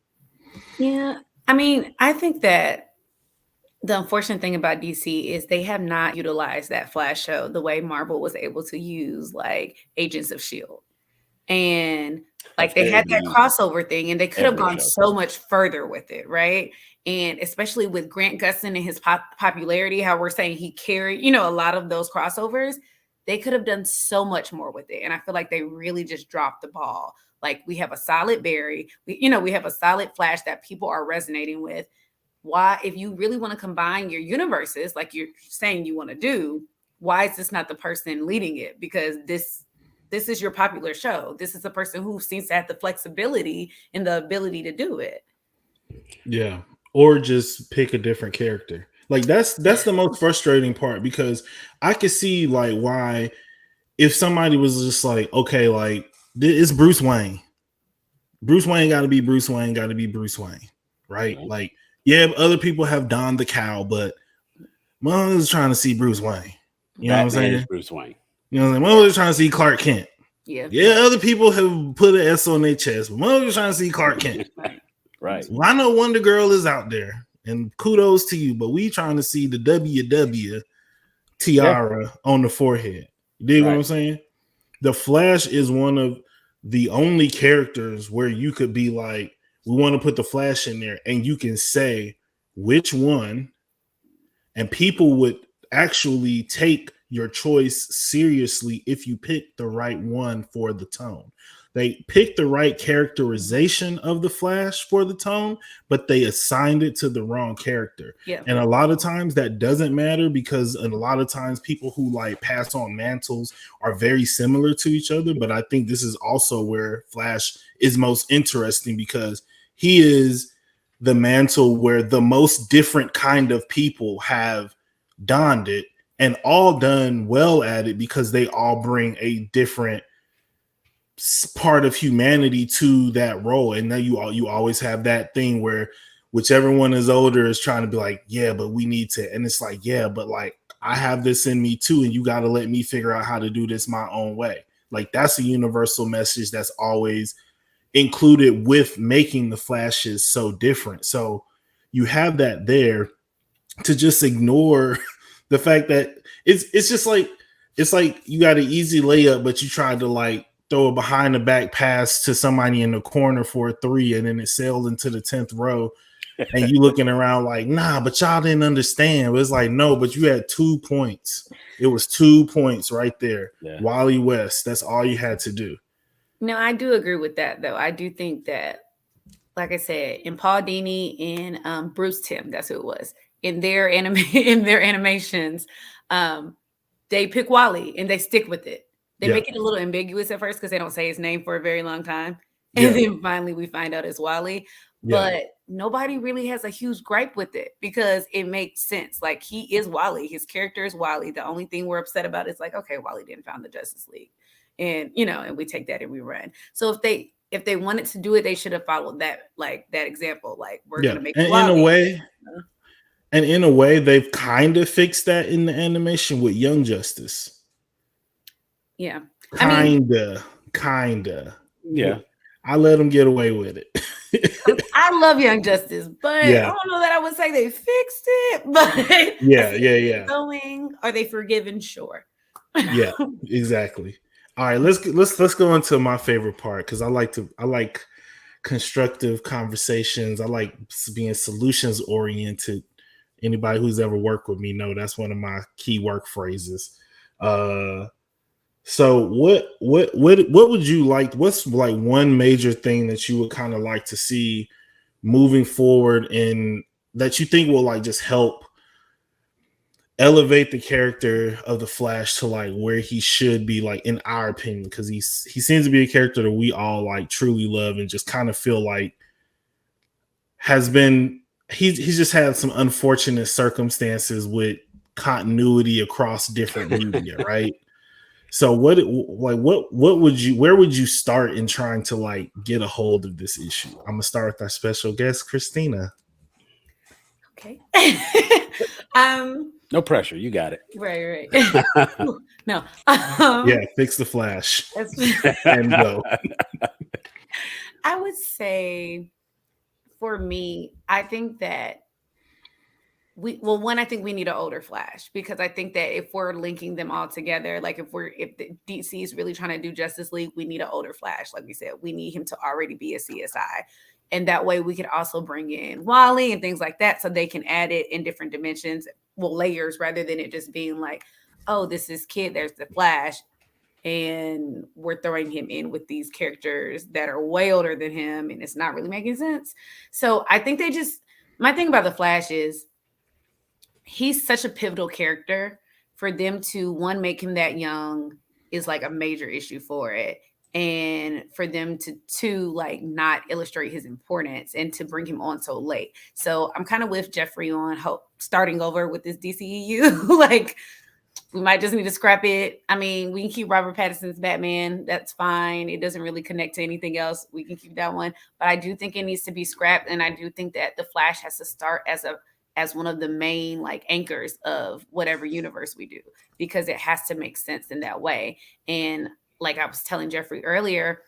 Speaker 3: Yeah. I mean, I think that the unfortunate thing about DC is they have not utilized that Flash show the way Marvel was able to use like Agents of S.H.I.E.L.D. And like they had that crossover thing, and they could have gone so much further with it, right? And especially with Grant Gustin and his popularity, how we're saying he carried, a lot of those crossovers, they could have done so much more with it. And I feel like they really just dropped the ball. Like we have a solid Barry, we have a solid Flash that people are resonating with. Why, if you really want to combine your universes, like you're saying you want to do, why is this not the person leading it? Because this is your popular show. This is the person who seems to have the flexibility and the ability to do it.
Speaker 1: Yeah. Or just pick a different character. Like that's the most frustrating part, because I could see like why, if somebody was just like, okay, like it's Bruce Wayne. Bruce Wayne got to be Bruce Wayne, got to be Bruce Wayne, right? Like, yeah, other people have donned the cowl, but Mom was trying to see Bruce Wayne. You know what I'm saying?
Speaker 2: Is Bruce Wayne.
Speaker 1: You know what I'm saying? Mom was trying to see Clark Kent.
Speaker 3: Yeah.
Speaker 1: Other people have put an S on their chest, but Mom was trying to see Clark Kent.
Speaker 2: Right.
Speaker 1: Well, I know Wonder Girl is out there, and kudos to you, but we trying to see the WW tiara on the forehead. You dig what I'm saying? The Flash is one of the only characters where you could be like, we want to put the Flash in there, and you can say which one, and people would actually take your choice seriously if you pick the right one for the tone. They picked the right characterization of the Flash for the tone, but they assigned it to the wrong character.
Speaker 3: Yeah.
Speaker 1: And a lot of times that doesn't matter, because a lot of times people who like pass on mantles are very similar to each other. But I think this is also where Flash is most interesting, because he is the mantle where the most different kind of people have donned it, and all done well at it, because they all bring a different part of humanity to that role. And now you always have that thing where whichever one is older is trying to be like, yeah, but we need to, and it's like, yeah, but like I have this in me too, and you got to let me figure out how to do this my own way. Like that's a universal message that's always included with making the Flashes so different. So you have that there. To just ignore the fact that it's just like it's like you got an easy layup, but you tried to like throw a behind the back pass to somebody in the corner for a 3, and then it sailed into the 10th row, and you looking around like, nah, but y'all didn't understand. It was like, no, but you had 2 points. It was 2 points right there. Yeah. Wally West. That's all you had to do.
Speaker 3: No, I do agree with that though. I do think that, like I said, in Paul Dini and Bruce Timm, that's who it was. In their animations, they pick Wally and they stick with it. They make it a little ambiguous at first because they don't say his name for a very long time. And then finally we find out it's Wally. But nobody really has a huge gripe with it because it makes sense. Like he is Wally. His character is Wally. The only thing we're upset about is like, okay, Wally didn't found the Justice League. And, and we take that and we run. So if they wanted to do it, they should have followed that example. Like we're going to make
Speaker 1: it Wally. In a way. And in a way, they've kind of fixed that in the animation with Young Justice.
Speaker 3: Yeah.
Speaker 1: Kinda. Yeah. I let them get away with it.
Speaker 3: I love Young Justice, but I don't know that I would say they fixed it. But
Speaker 1: yeah.
Speaker 3: Are they forgiven? Sure.
Speaker 1: Yeah, exactly. All right, let's go into my favorite part because I like constructive conversations. I like being solutions oriented. Anybody who's ever worked with me know that's one of my key work phrases. So what would you like? What's like one major thing that you would kind of like to see moving forward and that you think will like just help elevate the character of the Flash to like where he should be, like in our opinion, because he seems to be a character that we all like truly love and just kind of feel like has been he's just had some unfortunate circumstances with continuity across different media, right? So where would you start in trying to like get a hold of this issue? I'm gonna start with our special guest, Christina.
Speaker 3: Okay.
Speaker 2: No pressure. You got it.
Speaker 3: Right. No.
Speaker 1: Fix the Flash and go.
Speaker 3: I would say for me, I think that I think we need an older Flash because I think that if we're linking them all together, like if the DC is really trying to do Justice League, we need an older Flash. Like we said, we need him to already be a CSI. And that way we could also bring in Wally and things like that so they can add it in different dimensions, layers, rather than it just being like, oh, this is Kid, there's the Flash. And we're throwing him in with these characters that are way older than him and it's not really making sense. So I think my thing about the Flash is he's such a pivotal character. For them to make him that young is like a major issue for it. And for them to like not illustrate his importance and to bring him on so late. So I'm kind of with Jeffrey on starting over with this DCEU. Like we might just need to scrap it. I mean, we can keep Robert Pattinson's Batman. That's fine. It doesn't really connect to anything else. We can keep that one. But I do think it needs to be scrapped. And I do think that the Flash has to start as one of the main like anchors of whatever universe we do, because it has to make sense in that way. And like I was telling Jeffrey earlier,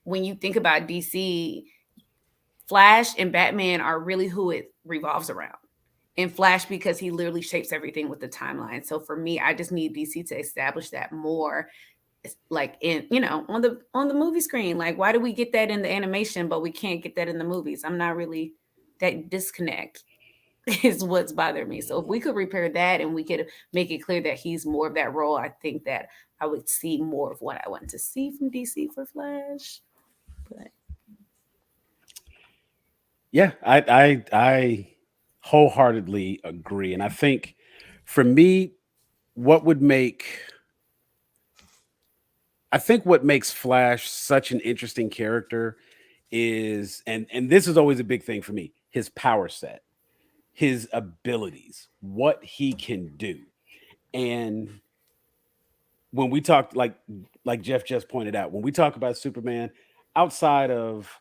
Speaker 3: when you think about DC, Flash and Batman are really who it revolves around. And Flash, because he literally shapes everything with the timeline. So for me, I just need DC to establish that more, like in, on the movie screen. Like, why do we get that in the animation, but we can't get that in the movies? I'm not really, that disconnect is what's bothering me. So if we could repair that and we could make it clear that he's more of that role, I think that I would see more of what I want to see from DC for Flash. But
Speaker 2: yeah, I wholeheartedly agree. And I think for me, what makes Flash such an interesting character is, and this is always a big thing for me, his power set, his abilities, what he can do. And when we talk like Jeff just pointed out, when we talk about Superman, outside of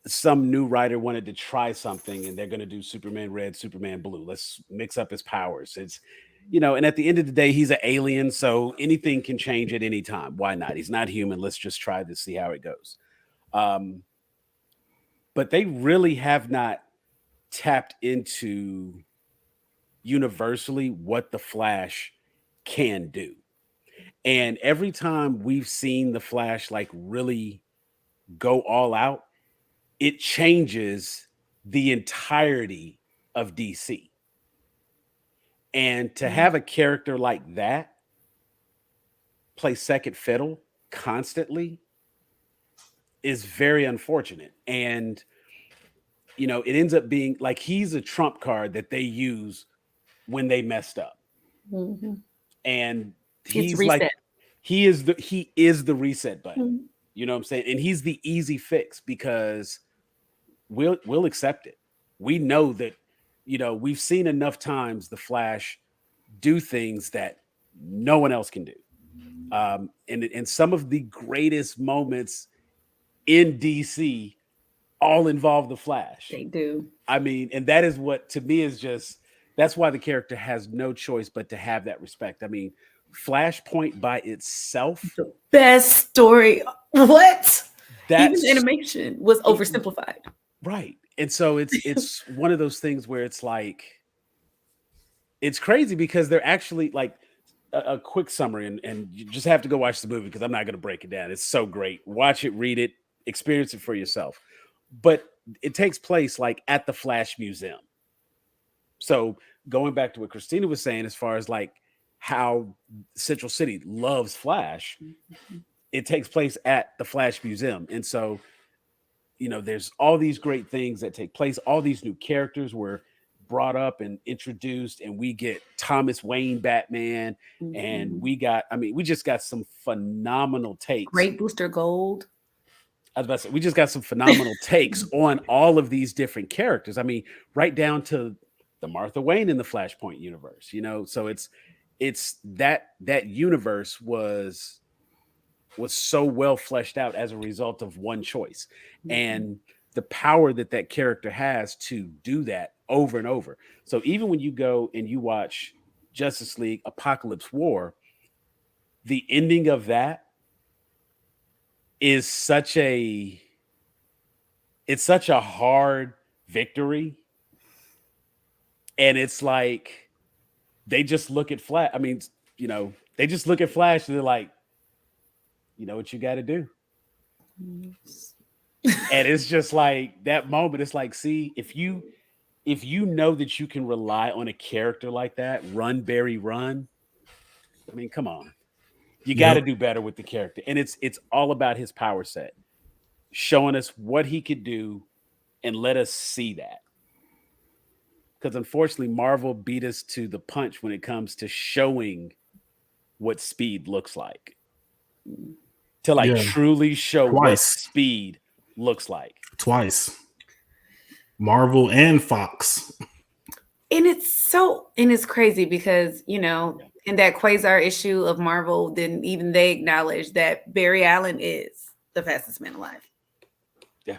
Speaker 2: some new writer wanted to try something and they're going to do Superman red, Superman blue, let's mix up his powers. It's, and at the end of the day, he's an alien, so anything can change at any time. Why not? He's not human. Let's just try to see how it goes. But they really have not tapped into universally what the Flash can do. And every time we've seen the Flash like really go all out, it changes the entirety of DC. And to have a character like that play second fiddle constantly is very unfortunate. And it ends up being like he's a trump card that they use when they messed up.
Speaker 3: Mm-hmm.
Speaker 2: And
Speaker 3: It's
Speaker 2: he's
Speaker 3: reset.
Speaker 2: like he is the reset button.
Speaker 3: Mm-hmm.
Speaker 2: You know what I'm saying? And he's the easy fix because we'll accept it. We know that we've seen enough times the Flash do things that no one else can do. And some of the greatest moments in DC all involve the Flash.
Speaker 3: They do.
Speaker 2: I mean, and that is what to me is just, that's why the character has no choice but to have that respect. I mean, Flashpoint by itself,
Speaker 3: The best story. What? Even
Speaker 2: that's
Speaker 3: the animation was oversimplified.
Speaker 2: Right. And so it's one of those things where it's like, it's crazy because they're actually like a quick summary, and you just have to go watch the movie because I'm not going to break it down. It's so great. Watch it, read it, experience it for yourself. But it takes place like at the Flash Museum. So going back to what Christina was saying, as far as like how Central City loves Flash, it takes place at the Flash Museum. And so, there's all these great things that take place. All these new characters were brought up and introduced, and we get Thomas Wayne Batman, and we just got some phenomenal takes.
Speaker 3: Great Booster Gold.
Speaker 2: I was about to say, we just got some phenomenal takes on all of these different characters. I mean, right down to the Martha Wayne in the Flashpoint universe, so it's that universe was so well fleshed out as a result of one choice. And the power that character has to do that over and over. So even when you go and you watch Justice League Apocalypse War, the ending of that is such a hard victory. And it's like, they just look at Flash. I mean, they just look at Flash and they're like, you know what you got to do. And it's just like that moment. It's like, see, if you know that you can rely on a character like that, run, Barry, run. I mean, come on. You got to do better with the character. And it's all about his power set, showing us what he could do and let us see that. Because unfortunately, Marvel beat us to the punch when it comes to showing what speed looks like. To truly show what speed looks like.
Speaker 1: Twice. Marvel and Fox.
Speaker 3: And it's crazy because, in that Quasar issue of Marvel, then even they acknowledge that Barry Allen is the fastest man alive.
Speaker 2: Yeah.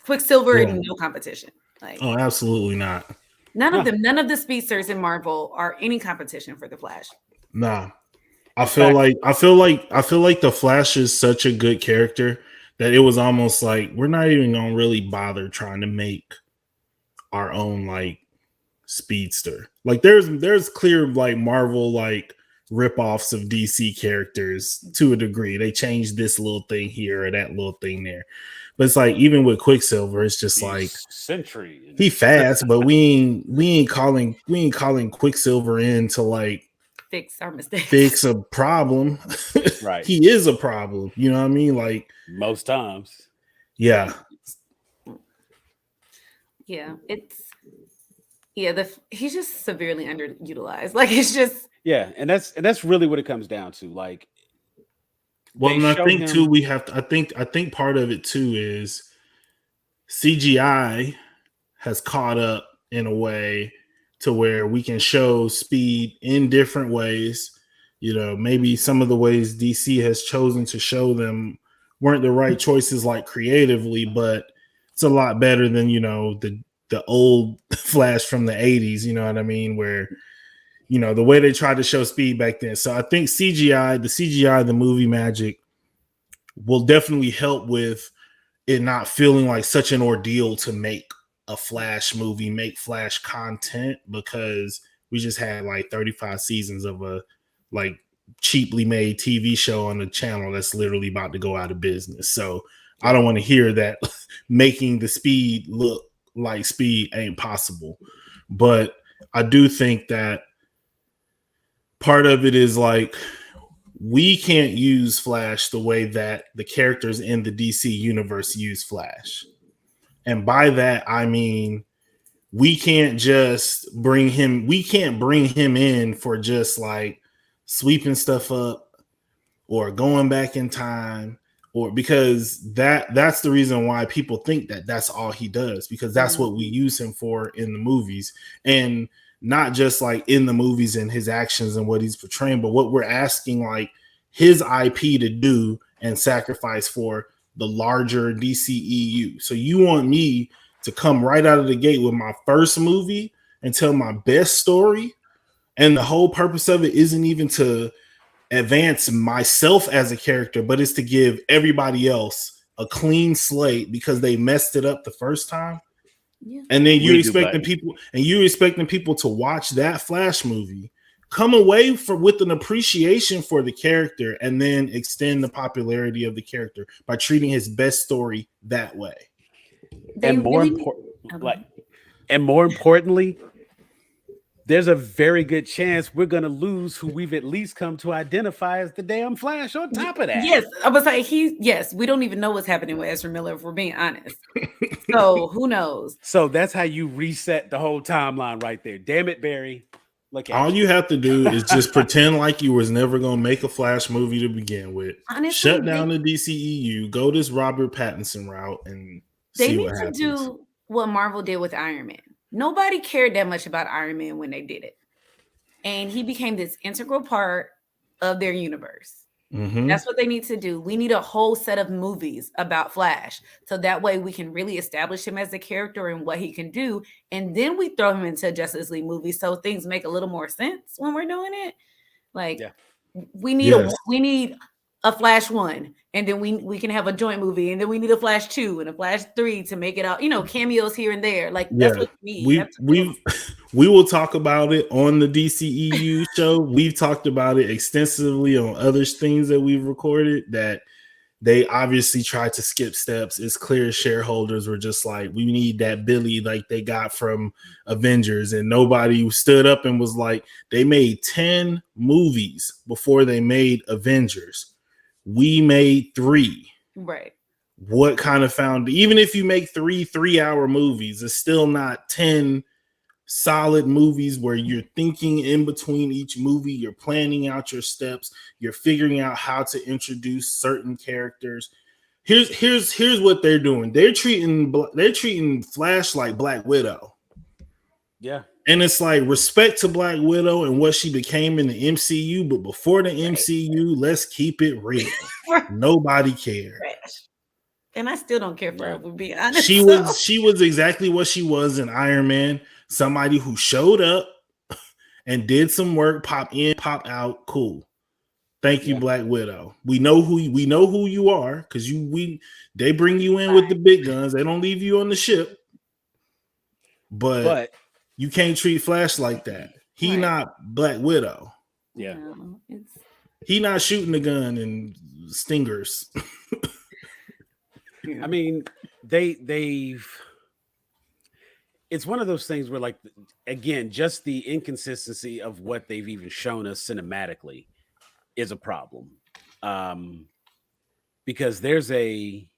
Speaker 3: Quicksilver and no competition.
Speaker 1: Oh, absolutely not.
Speaker 3: None of them, none of the speedsters in Marvel are any competition for the Flash.
Speaker 1: Nah. I feel like the Flash is such a good character that it was almost like we're not even gonna really bother trying to make our own like speedster. Like there's clear like Marvel like ripoffs of DC characters to a degree. They changed this little thing here or that little thing there. But it's like even with Quicksilver, it's just like
Speaker 2: Sentry.
Speaker 1: He fast, but we ain't calling Quicksilver in to like
Speaker 3: fix our mistakes.
Speaker 1: Fix a problem.
Speaker 2: Right.
Speaker 1: He is a problem. You know what I mean? Like
Speaker 2: most times.
Speaker 1: Yeah.
Speaker 3: Yeah. He's just severely underutilized. Like it's just
Speaker 2: and that's really what it comes down to. Like
Speaker 1: well, and I think too we have to I think part of it too is CGI has caught up in a way to where we can show speed in different ways. You know, maybe some of the ways DC has chosen to show them weren't the right choices, like creatively, but it's a lot better than, you know, the old Flash from the 80s, you know what I mean, where, you know, the way they tried to show speed back then. So I think CGI, the movie magic will definitely help with it not feeling like such an ordeal to make a Flash movie, make Flash content, because we just had like 35 seasons of a like cheaply made TV show on the channel that's literally about to go out of business. So I don't want to hear that making the speed look like speed ain't possible. But I do think that part of it is like we can't use Flash the way that the characters in the DC universe use Flash. And by that, I mean, we can't bring him in for just like sweeping stuff up or going back in time, or because that's the reason why people think that that's all he does, because that's what we use him for in the movies. And not just like in the movies and his actions and what he's portraying, but what we're asking like his IP to do and sacrifice for the larger DCEU. So you want me to come right out of the gate with my first movie and tell my best story, and the whole purpose of it isn't even to advance myself as a character, but it's to give everybody else a clean slate because they messed it up the first time. Yeah. And then you're expecting people to watch that Flash movie, come away with an appreciation for the character, and then extend the popularity of the character by treating his best story that way.
Speaker 2: And more importantly, there's a very good chance we're going to lose who we've at least come to identify as the damn Flash on top of that.
Speaker 3: Yes, I was like, we don't even know what's happening with Ezra Miller, if we're being honest. So who knows?
Speaker 2: So that's how you reset the whole timeline right there. Damn it, Barry. Look at
Speaker 1: all you have to do is just pretend like you was never going to make a Flash movie to begin with. Honestly, shut down the DCEU, go this Robert Pattinson route, and see what happens.
Speaker 3: They need to do what Marvel did with Iron Man. Nobody cared that much about Iron Man when they did it. And he became this integral part of their universe. Mm-hmm. That's what they need to do. We need a whole set of movies about Flash. So that way we can really establish him as a character and what he can do. And then we throw him into a Justice League movie so things make a little more sense when we're doing it. Like we need a Flash 1, and then we can have a joint movie, and then we need a Flash 2 and a Flash 3 to make it out, cameos here and there. Like that's what we need.
Speaker 1: We will talk about it on the DCEU show. We've talked about it extensively on other things that we've recorded, that they obviously tried to skip steps. It's clear shareholders were just like, we need that Billy like they got from Avengers, and nobody stood up and was like, they made 10 movies before they made Avengers. We made 3.
Speaker 3: Right.
Speaker 1: What kind of even if you make 3 3-hour movies, it's still not 10 solid movies where you're thinking in between each movie, you're planning out your steps, you're figuring out how to introduce certain characters. Here's what they're doing. They're treating Flash like Black Widow.
Speaker 2: Yeah.
Speaker 1: And it's like, respect to Black Widow and what she became in the MCU, but before the MCU, let's keep it real. Nobody cared.
Speaker 3: And I still don't care for her, to be honest.
Speaker 1: She was exactly what she was in Iron Man. Somebody who showed up and did some work, pop in, pop out, cool. Thank you, Black Widow. We know who you are, because they bring you in with the big guns. They don't leave you on the ship. But you can't treat Flash like that. He not Black Widow.
Speaker 2: Yeah.
Speaker 3: No,
Speaker 1: he not shooting the gun and stingers.
Speaker 2: I mean, they've it's one of those things where, like, again, just the inconsistency of what they've even shown us cinematically is a problem. Because there's a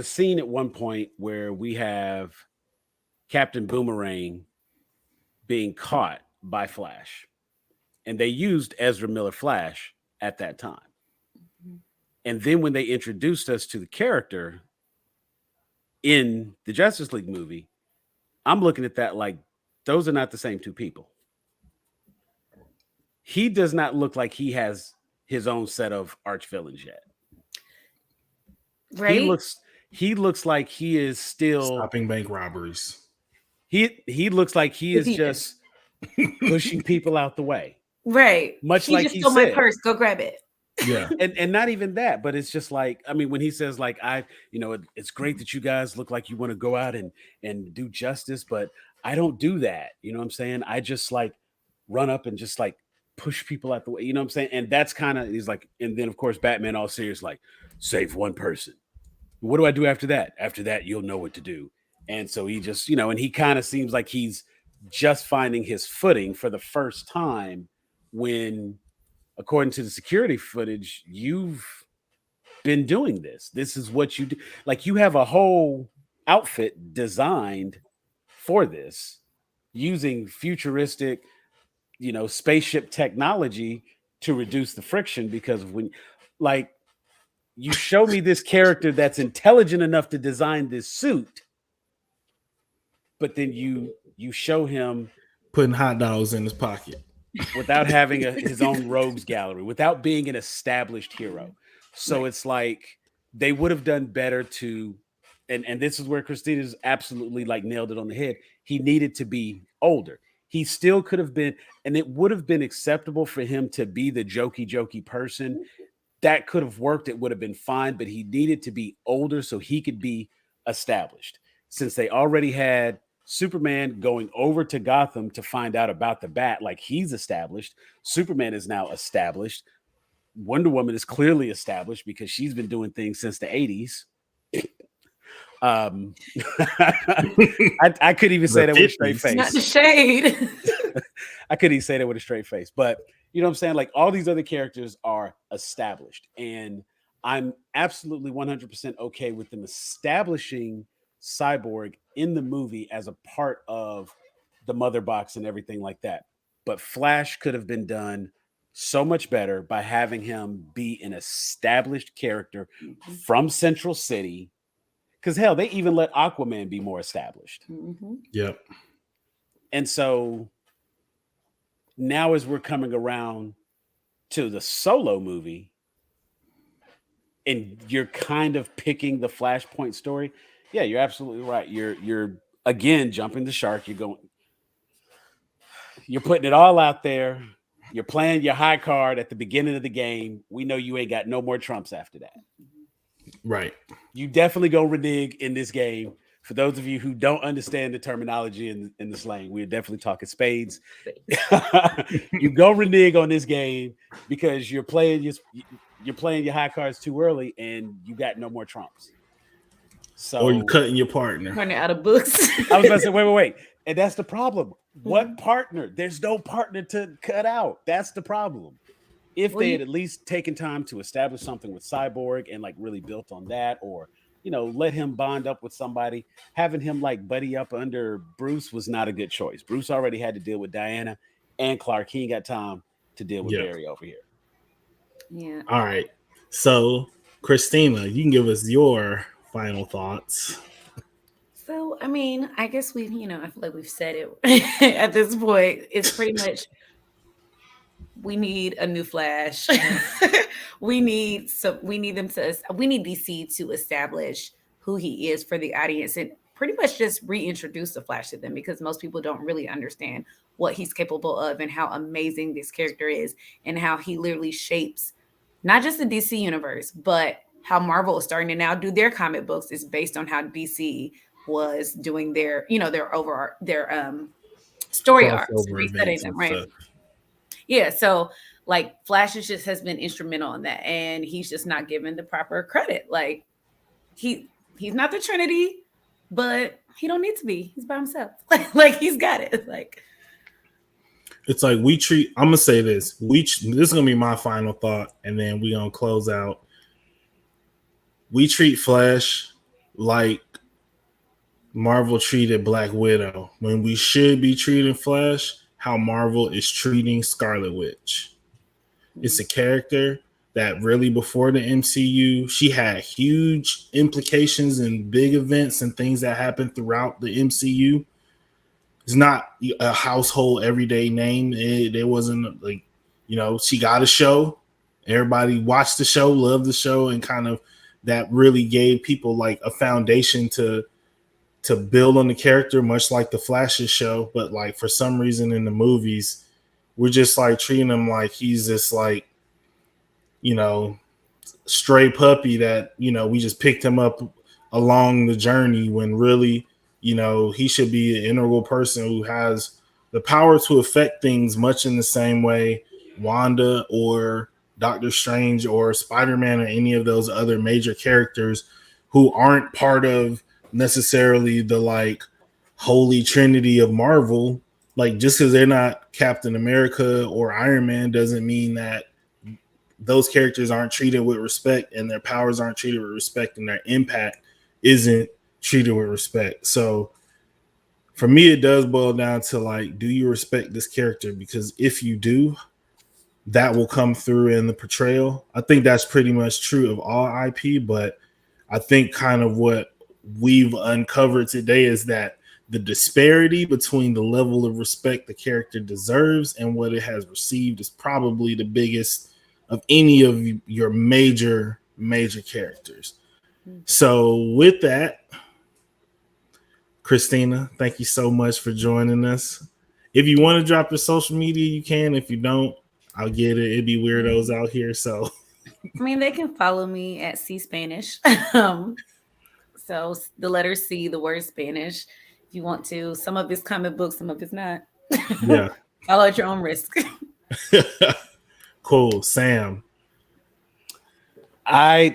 Speaker 2: scene at one point where we have Captain Boomerang being caught by Flash, and they used Ezra Miller Flash at that time. Mm-hmm. And then when they introduced us to the character in the Justice League movie, I'm looking at that like, those are not the same two people. he does not look like he has his own set of arch villains yet.
Speaker 3: Right?
Speaker 2: He looks like he is still
Speaker 1: stopping bank robberies.
Speaker 2: He looks like he is just pushing people out the way.
Speaker 3: Right.
Speaker 2: Much like he
Speaker 3: stole
Speaker 2: said,
Speaker 3: my purse, go grab it.
Speaker 1: Yeah.
Speaker 2: And not even that, but it's just like, I mean, when he says like, it's great that you guys look like you want to go out and do justice, but I don't do that. You know what I'm saying? I just like run up and just like push people out the way. You know what I'm saying? And that's kind of, he's like, and then of course, Batman all serious, like, save one person. What do I do after that? After that, you'll know what to do. And so he just, and he kind of seems like he's just finding his footing for the first time when, according to the security footage, you've been doing this. This is what you do. Like, you have a whole outfit designed for this using futuristic, spaceship technology to reduce the friction, because when, like, you show me this character that's intelligent enough to design this suit, but then you show him
Speaker 1: putting hot dogs in his pocket
Speaker 2: without having his own rogues gallery, without being an established hero. So It's like they would have done better to, and this is where Christina's absolutely like nailed it on the head. He needed to be older. He still could have been, and it would have been acceptable for him to be the jokey person. That could have worked. It would have been fine, but he needed to be older so he could be established. Since they already had Superman going over to Gotham to find out about the bat, like, he's established. Superman is now established. Wonder Woman is clearly established because she's been doing things since the 80s. I could even say that with a straight face.
Speaker 3: Not the shade.
Speaker 2: I couldn't even say that with a straight face, but you know what I'm saying? Like, all these other characters are established, and I'm absolutely 100% okay with them establishing Cyborg in the movie as a part of the mother box and everything like that. But Flash could have been done so much better by having him be an established character from Central City. Because hell, they even let Aquaman be more established.
Speaker 1: Yep.
Speaker 2: And so now, as we're coming around to the Solo movie, and you're kind of picking the Flashpoint story, yeah, you're absolutely right. You're again jumping the shark. You're putting it all out there. You're playing your high card at the beginning of the game. We know you ain't got no more trumps after that.
Speaker 1: Right. You
Speaker 2: definitely go renege in this game. For those of you who don't understand the terminology in the slang, we're definitely talking spades. You go renege on this game because you're playing your high cards too early and you got no more trumps. So,
Speaker 1: or you're cutting your partner.
Speaker 3: Running out of books.
Speaker 2: I was about to say, wait. And that's the problem. What partner? There's no partner to cut out. That's the problem. If they had at least taken time to establish something with Cyborg and like really built on that, or let him bond up with somebody, having him like buddy up under Bruce was not a good choice. Bruce already had to deal with Diana and Clark. He ain't got time to deal with Barry over here.
Speaker 3: Yeah.
Speaker 1: All right. So, Christina, you can give us your final thoughts.
Speaker 3: So, I mean, I guess I feel like we've said it at this point. It's pretty much, we need a new Flash. we need DC to establish who he is for the audience and pretty much just reintroduce the Flash to them, because most people don't really understand what he's capable of and how amazing this character is and how he literally shapes not just the DC universe, but how Marvel is starting to now do their comic books is based on how DC was doing their story arcs, resetting them, right? Stuff. Yeah, so like Flash has been instrumental in that, and he's just not given the proper credit. Like he's not the Trinity, but he don't need to be. He's by himself. like he's got it. Like
Speaker 1: it's like I'm gonna say this. This is gonna be my final thought, and then we're gonna close out. We treat Flash like Marvel treated Black Widow, when we should be treating Flash how Marvel is treating Scarlet Witch. It's a character that really, before the MCU, she had huge implications and big events and things that happened throughout the MCU. It's not a household everyday name. There wasn't like you know, she got a show. Everybody watched the show, loved the show, and kind of that really gave people like a foundation to build on the character, much like the Flash's show. But like for some reason in the movies, we're just like treating him like he's this like, you know, stray puppy that, you know, we just picked him up along the journey when really, you know, he should be an integral person who has the power to affect things much in the same way Wanda or Doctor Strange or Spider-Man or any of those other major characters who aren't part of necessarily the like holy trinity of Marvel. Like just because they're not Captain America or Iron Man doesn't mean that those characters aren't treated with respect and their powers aren't treated with respect and their impact isn't treated with respect. So for me, it does boil down to like, do you respect this character? Because if you do, that will come through in the portrayal. I think that's pretty much true of all IP, but I think kind of what we've uncovered today is that the disparity between the level of respect the character deserves and what it has received is probably the biggest of any of your major characters. So with that, Christina, thank you so much for joining us. If you want to drop your social media, you can. If you don't, I'll get it. It'd be weirdos out here. So
Speaker 3: I mean, they can follow me at C Spanish. So the letter C, the word Spanish. If you want to, some of it's comic books, some of it's not.
Speaker 1: Yeah.
Speaker 3: Follow at your own risk.
Speaker 1: Cool. Sam.
Speaker 2: I'm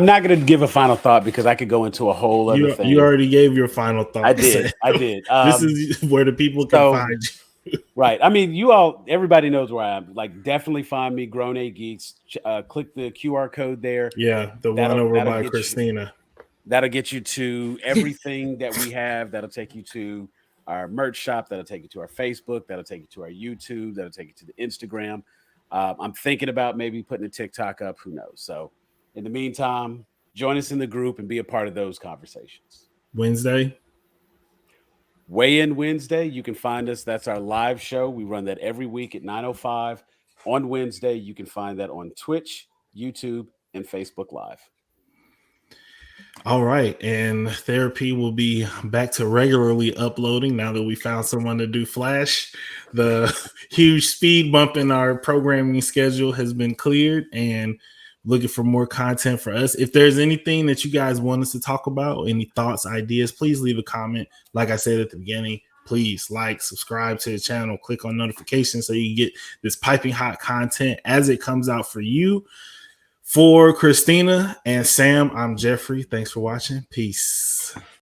Speaker 2: not going to give a final thought because I could go into a whole other thing.
Speaker 1: You already gave your final thought.
Speaker 2: I did.
Speaker 1: This is where the people can find you.
Speaker 2: Right. I mean, everybody knows where I am. Like, definitely find me, Grown A Geeks. Click the QR code there.
Speaker 1: Yeah, the one over by Christina.
Speaker 2: That'll get you to everything that we have. That'll take you to our merch shop. That'll take you to our Facebook. That'll take you to our YouTube. That'll take you to the Instagram. I'm thinking about maybe putting a TikTok up. Who knows? So in the meantime, join us in the group and be a part of those conversations.
Speaker 1: Wednesday.
Speaker 2: Weigh In Wednesday. You can find us. That's our live show. We run that every week at 9:05 on Wednesday. You can find that on Twitch, YouTube, and Facebook Live.
Speaker 1: All right. And Ther-I-P will be back to regularly uploading now that we found someone to do Flash. The huge speed bump in our programming schedule has been cleared and looking for more content for us. If there's anything that you guys want us to talk about, any thoughts, ideas, please leave a comment. Like I said at the beginning, please like, subscribe to the channel, click on notifications so you can get this piping hot content as it comes out for you. For Christina and Sam, I'm Jeffrey. Thanks for watching. Peace.